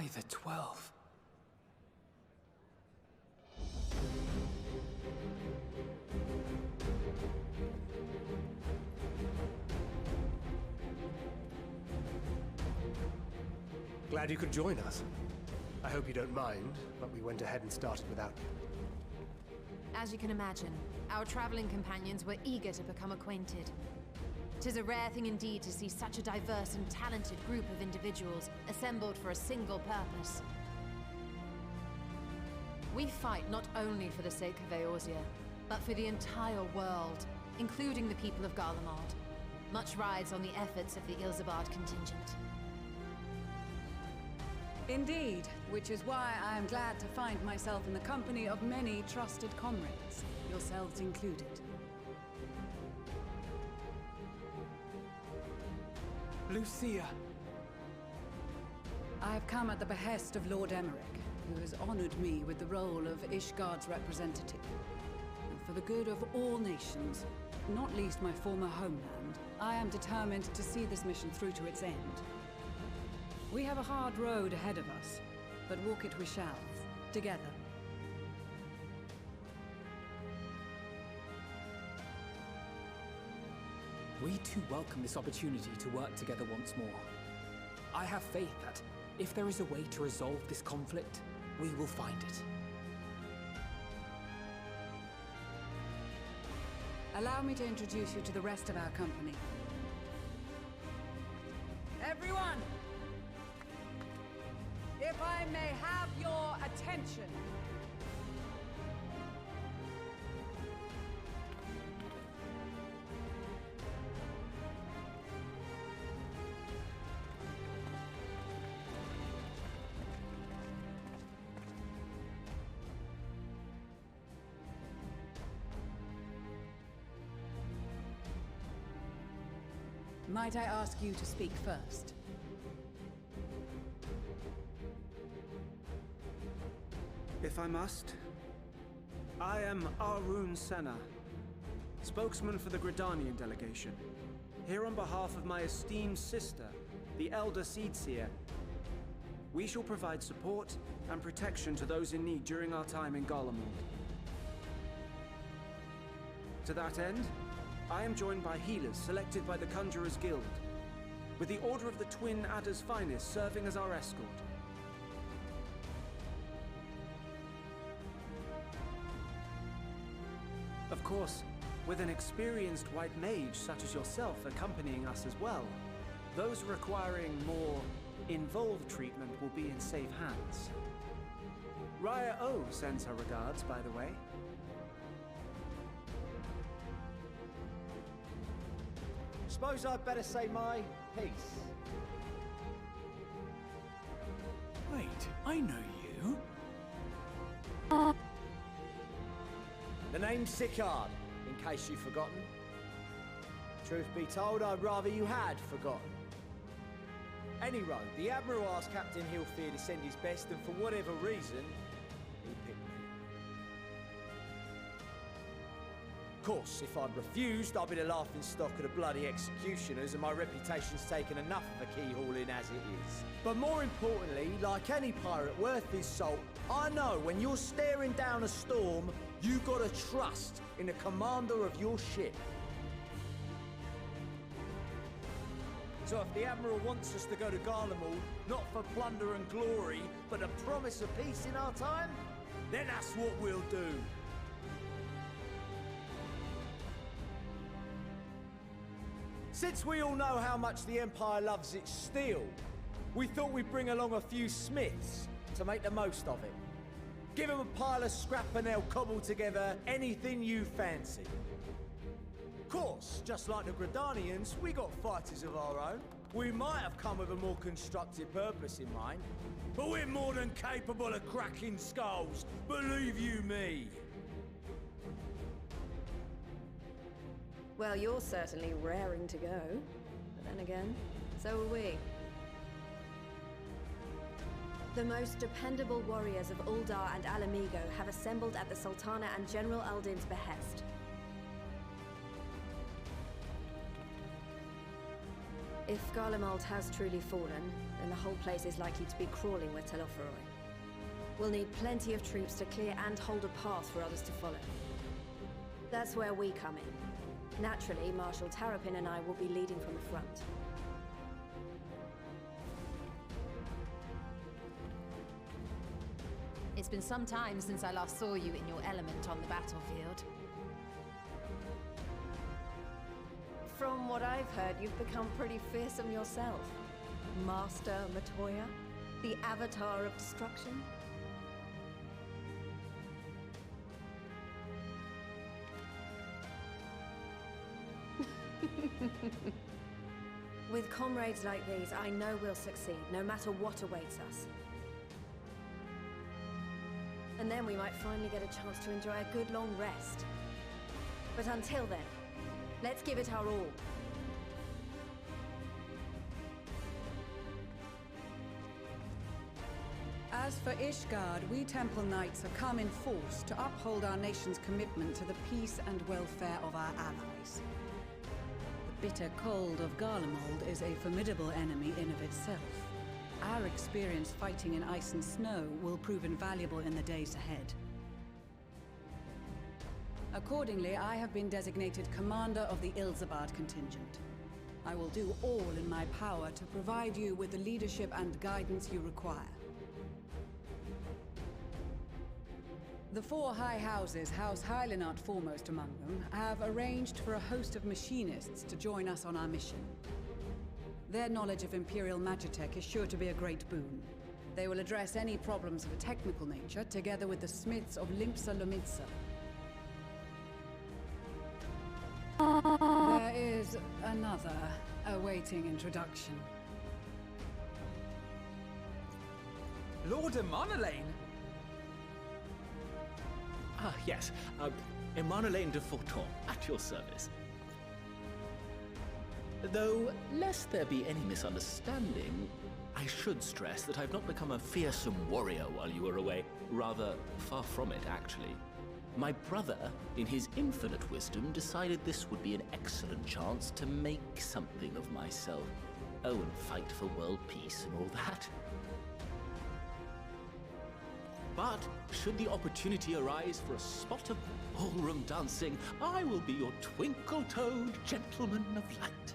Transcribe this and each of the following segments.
Why the 12? Glad you could join us. I hope you don't mind, but we went ahead and started without you. As you can imagine, our traveling companions were eager to become acquainted. 'Tis a rare thing indeed to see such a diverse and talented group of individuals assembled for a single purpose. We fight not only for the sake of Eorzea, but for the entire world, including the people of Garlemald. Much rides on the efforts of the Ilzabard contingent. Indeed, which is why I am glad to find myself in the company of many trusted comrades, yourselves included. Lucia! I have come at the behest of Lord Emmerich, who has honored me with the role of Ishgard's representative. And for the good of all nations, not least my former homeland, I am determined to see this mission through to its end. We have a hard road ahead of us, but walk it we shall, together. We too welcome this opportunity to work together once more. I have faith that, if there is a way to resolve this conflict, we will find it. Allow me to introduce you to the rest of our company. Everyone! If I may have your attention. Might I ask you to speak first? If I must. I am Arun Senna, spokesman for the Gridanian delegation. Here on behalf of my esteemed sister, the Elder Seedseer. We shall provide support and protection to those in need during our time in Garlemald. To that end, I am joined by healers selected by the Conjurers Guild, with the Order of the Twin Adder's Finest serving as our escort. Of course, with an experienced white mage such as yourself accompanying us as well, those requiring more involved treatment will be in safe hands. Raya O sends her regards, by the way. Suppose I'd better say my piece. Wait, I know you. The name's Sicard, in case you've forgotten. Truth be told, I'd rather you had forgotten. Any road, the Admiral asked Captain Hilfear to send his best, and for whatever reason, he picked me. Of course, if I'd refused, I'd be the laughingstock of the bloody executioners, and my reputation's taken enough of a keyhauling as it is. But more importantly, like any pirate worth his salt, I know when you're staring down a storm, you gotta trust in the commander of your ship. So if the Admiral wants us to go to Garlemald, not for plunder and glory, but a promise of peace in our time, then that's what we'll do. Since we all know how much the Empire loves its steel, we thought we'd bring along a few smiths to make the most of it. Give them a pile of scrap and they'll cobble together anything you fancy. Of course, just like the Gridanians, we got fighters of our own. We might have come with a more constructive purpose in mind, but we're more than capable of cracking skulls, believe you me. Well, you're certainly raring to go. But then again, so are we. The most dependable warriors of Uldar and Alamigo have assembled at the Sultana and General Aldin's behest. If Garlemald has truly fallen, then the whole place is likely to be crawling with Telophoroi. We'll need plenty of troops to clear and hold a path for others to follow. That's where we come in. Naturally, Marshal Tarapin and I will be leading from the front. It's been some time since I last saw you in your element on the battlefield. From what I've heard, you've become pretty fearsome yourself. Master Matoya? The Avatar of Destruction? With comrades like these, I know we'll succeed, no matter what awaits us. And then we might finally get a chance to enjoy a good long rest. But until then, let's give it our all. As for Ishgard, we Temple Knights have come in force to uphold our nation's commitment to the peace and welfare of our allies. The bitter cold of Garlemald is a formidable enemy in of itself. Our experience fighting in ice and snow will prove invaluable in the days ahead. Accordingly, I have been designated commander of the Ilzabard contingent. I will do all in my power to provide you with the leadership and guidance you require. The four high houses, House Hylinart foremost among them, have arranged for a host of machinists to join us on our mission. Their knowledge of Imperial Magitech is sure to be a great boon. They will address any problems of a technical nature, together with the smiths of Limpsa Lomitsa. There is another awaiting introduction. Lord Emanolain! Ah, yes. Emanolain de Forton, at your service. Though, lest there be any misunderstanding, I should stress that I've not become a fearsome warrior while you were away. Rather, far from it, actually. My brother, in his infinite wisdom, decided this would be an excellent chance to make something of myself. Oh, and fight for world peace and all that. But, should the opportunity arise for a spot of ballroom dancing, I will be your twinkle-toed gentleman of light.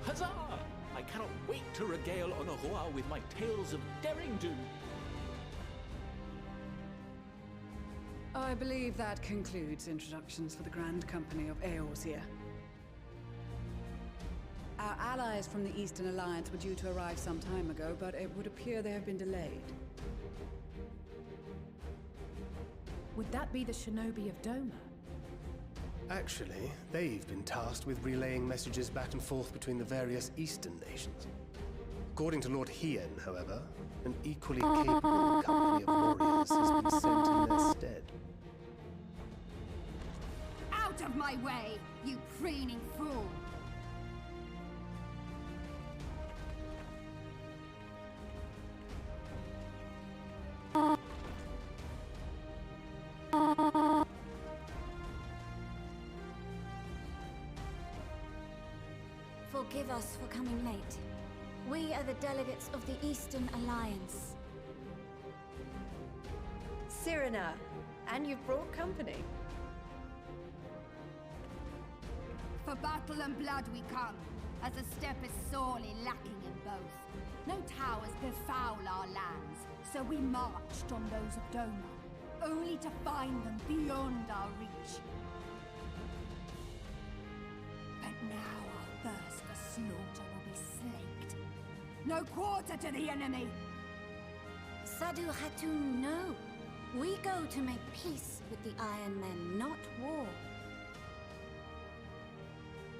Huzzah! I cannot wait to regale Honoroa with my tales of derring-do. I believe that concludes introductions for the Grand Company of Eorzea. Our allies from the Eastern Alliance were due to arrive some time ago, but it would appear they have been delayed. Would that be the shinobi of Doma? Actually, they've been tasked with relaying messages back and forth between the various Eastern nations. According to Lord Hien, however, an equally capable company of warriors has been sent in their stead. Out of my way, you preening fool! Forgive us for coming late. We are the delegates of the Eastern Alliance. Cyrena, and you've brought company. For battle and blood we come, as the steppe is sorely lacking in both. No towers befoul our lands, so we marched on those of Doma, only to find them beyond our reach. But now our thirst for slaughter will be slaked. No quarter to the enemy! Sadu Hatun, no. We go to make peace with the Iron Men, not war.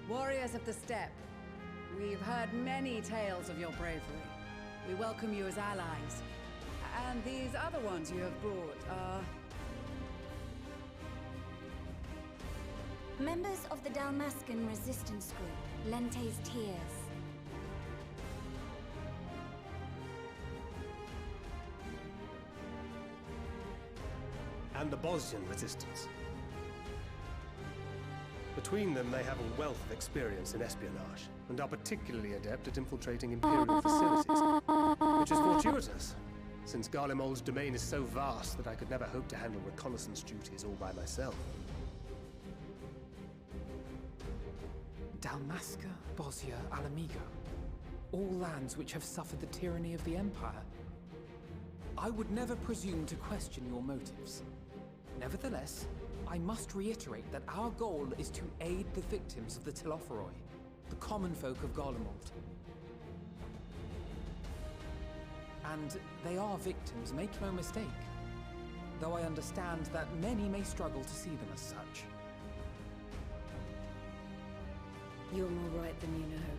Warriors of the Steppe, we've heard many tales of your bravery. We welcome you as allies. And these other ones you have brought are... Members of the Dalmascan resistance group, Lente's Tears. And the Bosnian resistance. Between them, they have a wealth of experience in espionage, and are particularly adept at infiltrating Imperial facilities, which is fortuitous, since Garlemald's domain is so vast that I could never hope to handle reconnaissance duties all by myself. Dalmasca, Bosnia, Alamigo. All lands which have suffered the tyranny of the Empire. I would never presume to question your motives. Nevertheless, I must reiterate that our goal is to aid the victims of the Telophoroi, the common folk of Garlemald. And they are victims, make no mistake. Though I understand that many may struggle to see them as such. You're more right than you know.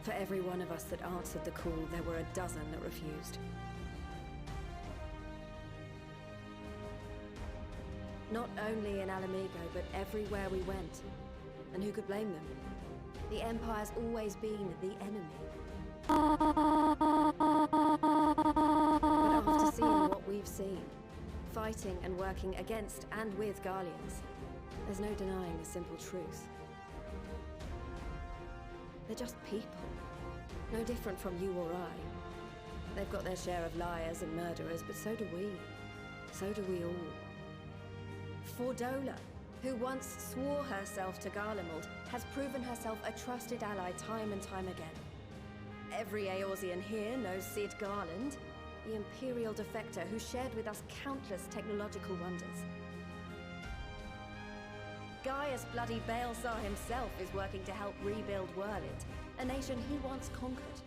For every one of us that answered the call, there were a dozen that refused. Not only in Alamigo, but everywhere we went. And who could blame them? The Empire's always been the enemy. But after seeing what we've seen, fighting and working against and with Garleans, there's no denying the simple truth. They're just people. No different from you or I. They've got their share of liars and murderers, but so do we. So do we all. Fordola, who once swore herself to Garlemald, has proven herself a trusted ally time and time again. Every Eorzean here knows Cid Garland, the Imperial defector who shared with us countless technological wonders. Gaius bloody Baelsar himself is working to help rebuild Werlind, a nation he once conquered.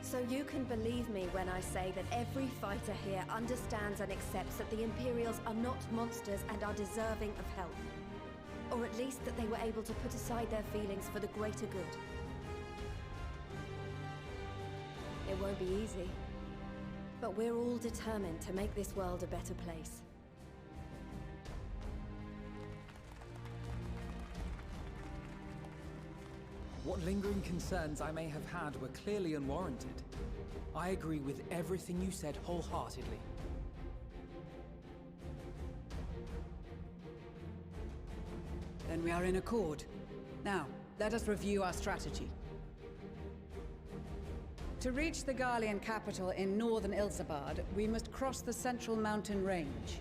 So you can believe me when I say that every fighter here understands and accepts that the Imperials are not monsters and are deserving of help. Or at least that they were able to put aside their feelings for the greater good. It won't be easy, but we're all determined to make this world a better place. What lingering concerns I may have had were clearly unwarranted. I agree with everything you said wholeheartedly. Then we are in accord. Now, let us review our strategy. To reach the Garlean capital in northern Ilsabard, we must cross the central mountain range.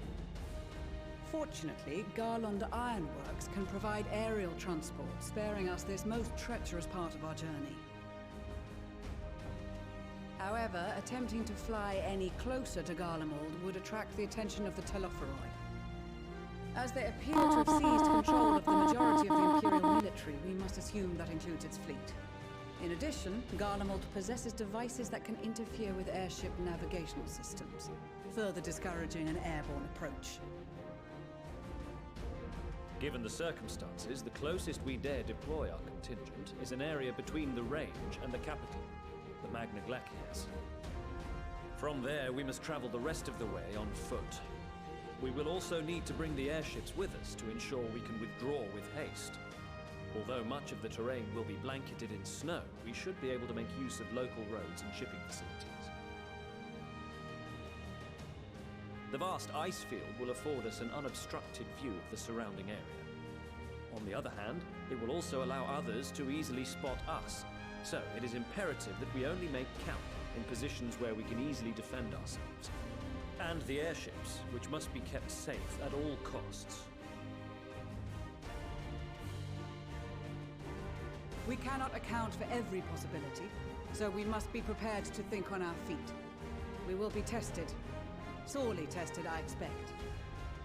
Fortunately, Garlond Ironworks can provide aerial transport, sparing us this most treacherous part of our journey. However, attempting to fly any closer to Garlemald would attract the attention of the Telophoroi. As they appear to have seized control of the majority of the Imperial military, we must assume that includes its fleet. In addition, Garlemald possesses devices that can interfere with airship navigational systems, further discouraging an airborne approach. Given the circumstances, the closest we dare deploy our contingent is an area between the range and the capital, the Magna Glaciers. From there, we must travel the rest of the way on foot. We will also need to bring the airships with us to ensure we can withdraw with haste. Although much of the terrain will be blanketed in snow, we should be able to make use of local roads and shipping facilities. The vast ice field will afford us an unobstructed view of the surrounding area. On the other hand, it will also allow others to easily spot us, so it is imperative that we only make camp in positions where we can easily defend ourselves. And the airships, which must be kept safe at all costs. We cannot account for every possibility, so we must be prepared to think on our feet. We will be tested. Sorely tested, I expect.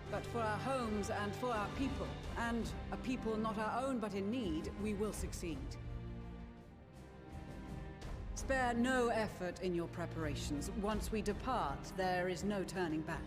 But for our homes and for our people, and a people not our own but in need, we will succeed. Spare no effort in your preparations. Once we depart, there is no turning back.